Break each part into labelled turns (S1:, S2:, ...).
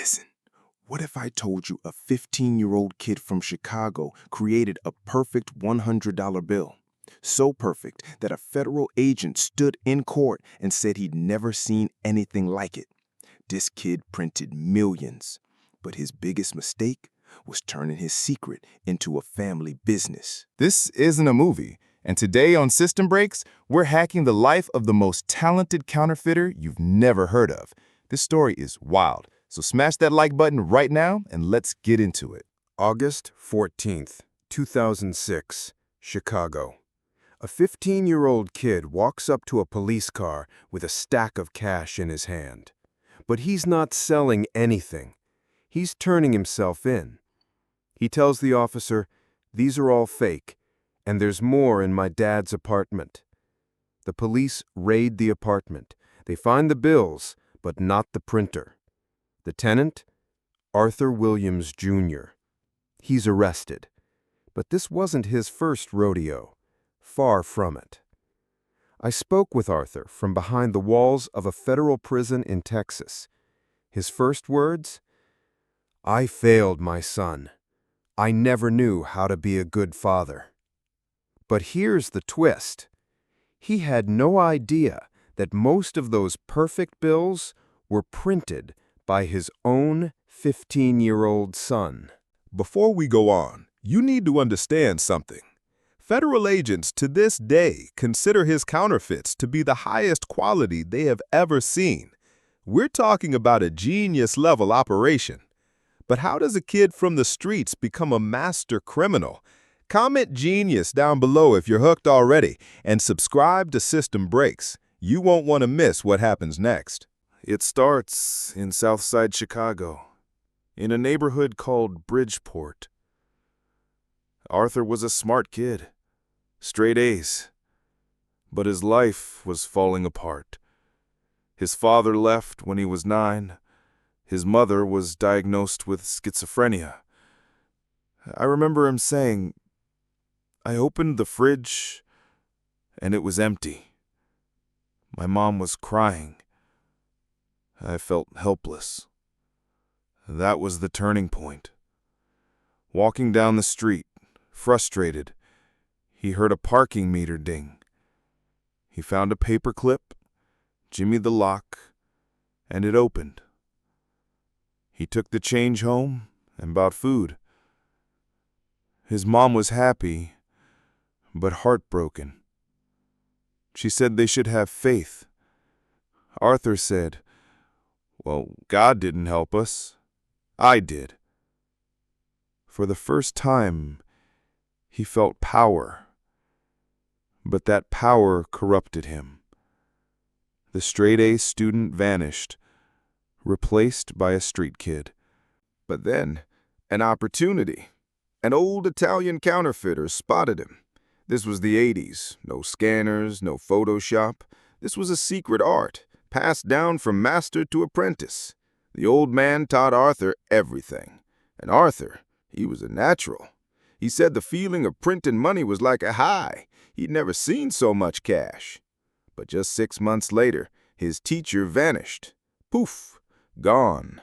S1: Listen, what if I told you a 15-year-old kid from Chicago created a perfect $100 bill? So perfect that a federal agent stood in court and said he'd never seen anything like it. This kid printed millions, but his biggest mistake was turning his secret into a family business.
S2: This isn't a movie, and today on System Breaks, we're hacking the life of the most talented counterfeiter you've never heard of. This story is wild, so smash that like button right now and let's get into it.
S3: August 14th, 2006, Chicago. A 15-year-old kid walks up to a police car with a stack of cash in his hand. But he's not selling anything. He's turning himself in. He tells the officer, "These are all fake, and there's more in my dad's apartment." The police raid the apartment. They find the bills, but not the printer. The tenant? Arthur Williams, Jr. He's arrested. But this wasn't his first rodeo. Far from it. I spoke with Arthur from behind the walls of a federal prison in Texas. His first words? "I failed my son. I never knew how to be a good father." But here's the twist. He had no idea that most of those perfect bills were printed by his own 15-year-old son.
S4: Before we go on, you need to understand something. Federal agents to this day consider his counterfeits to be the highest quality they have ever seen. We're talking about a genius-level operation. But how does a kid from the streets become a master criminal? Comment genius down below if you're hooked already, and subscribe to System Breaks. You won't want to miss what happens next.
S1: It starts in Southside Chicago, in a neighborhood called Bridgeport. Arthur was a smart kid, straight A's, but his life was falling apart. His father left when he was 9. His mother was diagnosed with schizophrenia. I remember him saying, "I opened the fridge, and it was empty. My mom was crying. I felt helpless." That was the turning point. Walking down the street, frustrated, he heard a parking meter ding. He found a paper clip, jimmied the lock, and it opened. He took the change home and bought food. His mom was happy, but heartbroken. She said they should have faith. Arthur said, "Well, God didn't help us. I did." For the first time, he felt power, but that power corrupted him. The straight-A student vanished, replaced by a street kid. But then, an opportunity. An old Italian counterfeiter spotted him. This was the 80s. No scanners, no Photoshop. This was a secret art, passed down from master to apprentice. The old man taught Arthur everything. And Arthur, he was a natural. He said the feeling of printing money was like a high. He'd never seen so much cash. But just 6 months later, his teacher vanished. Poof! Gone.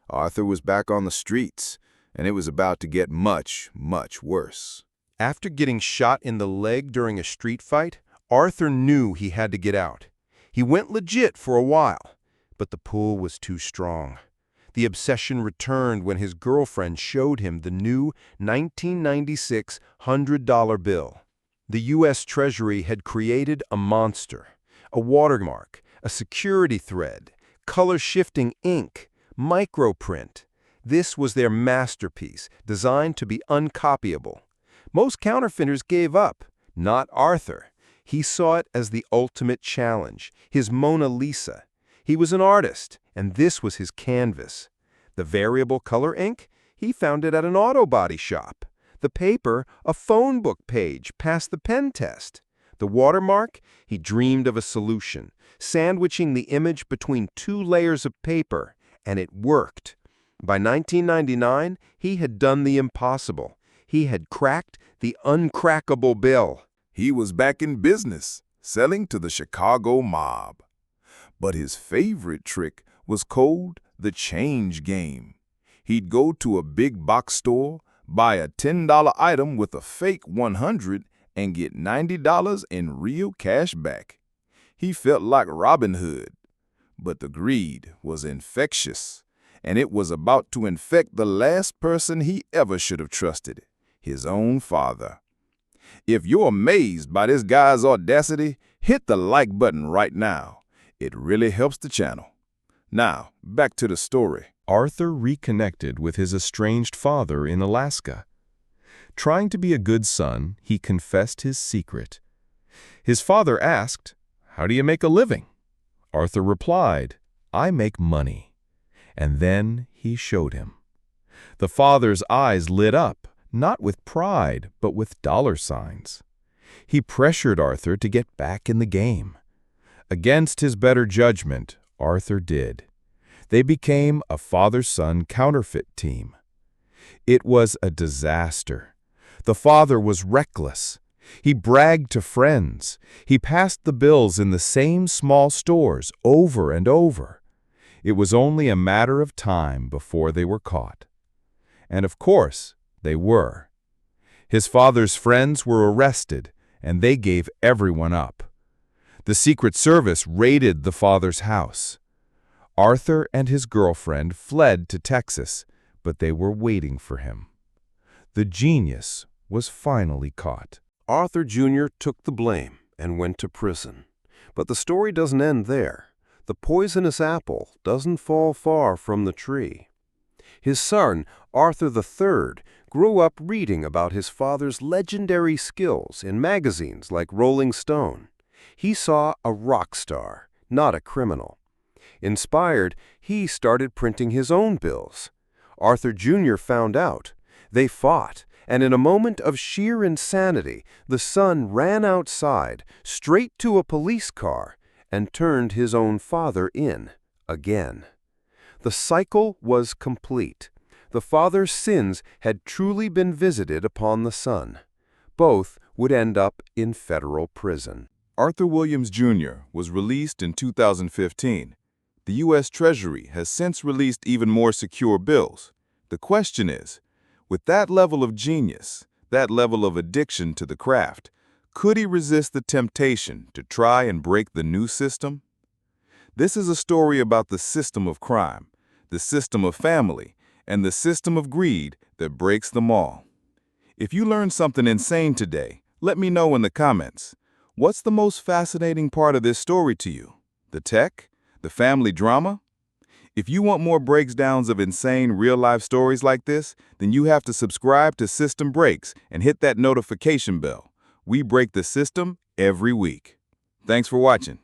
S1: Arthur was back on the streets, and it was about to get much, much worse.
S3: After getting shot in the leg during a street fight, Arthur knew he had to get out. He went legit for a while, but the pull was too strong. The obsession returned when his girlfriend showed him the new 1996 $100 bill. The U.S. Treasury had created a monster, a watermark, a security thread, color-shifting ink, microprint. This was their masterpiece, designed to be uncopyable. Most counterfeiters gave up, not Arthur. He saw it as the ultimate challenge, his Mona Lisa. He was an artist, and this was his canvas. The variable color ink? He found it at an auto body shop. The paper? A phone book page passed the pen test. The watermark? He dreamed of a solution, sandwiching the image between 2 layers of paper, and it worked. By 1999, he had done the impossible. He had cracked the uncrackable bill.
S4: He was back in business, selling to the Chicago mob. But his favorite trick was cold,
S1: the change game. He'd go to a big box store, buy a $10 item with a fake 100 and get $90 in real cash back. He felt like Robin Hood. But the greed was infectious, and it was about to infect the last person he ever should have trusted, his own father. If you're amazed by this guy's audacity, hit the like button right now. It really helps the channel. Now, back to the story.
S3: Arthur reconnected with his estranged father in Alaska. Trying to be a good son, he confessed his secret. His father asked, "How do you make a living?" Arthur replied, "I make money." And then he showed him. The father's eyes lit up, not with pride, but with dollar signs. He pressured Arthur to get back in the game. Against his better judgment, Arthur did. They became a father-son counterfeit team. It was a disaster. The father was reckless. He bragged to friends. He passed the bills in the same small stores over and over. It was only a matter of time before they were caught. And of course, they were. His father's friends were arrested, and they gave everyone up. The Secret Service raided the father's house. Arthur and his girlfriend fled to Texas, but they were waiting for him. The genius was finally caught.
S5: Arthur Jr. took the blame and went to prison. But the story doesn't end there. The poisonous apple doesn't fall far from the tree. His son, Arthur III, grew up reading about his father's legendary skills in magazines like Rolling Stone. He saw a rock star, not a criminal. Inspired, he started printing his own bills. Arthur Jr. found out. They fought, and in a moment of sheer insanity, the son ran outside, straight to a police car, and turned his own father in, again. The cycle was complete. The father's sins had truly been visited upon the son. Both would end up in federal prison.
S1: Arthur Williams Jr. was released in 2015. The U.S. Treasury has since released even more secure bills. The question is, with that level of genius, that level of addiction to the craft, could he resist the temptation to try and break the new system? This is a story about the system of crime, the system of family, and the system of greed that breaks them all. If you learned something insane today, let me know in the comments. What's the most fascinating part of this story to you? The tech? The family drama? If you want more breakdowns of insane real-life stories like this, then you have to subscribe to System Breaks and hit that notification bell. We break the system every week. Thanks for watching.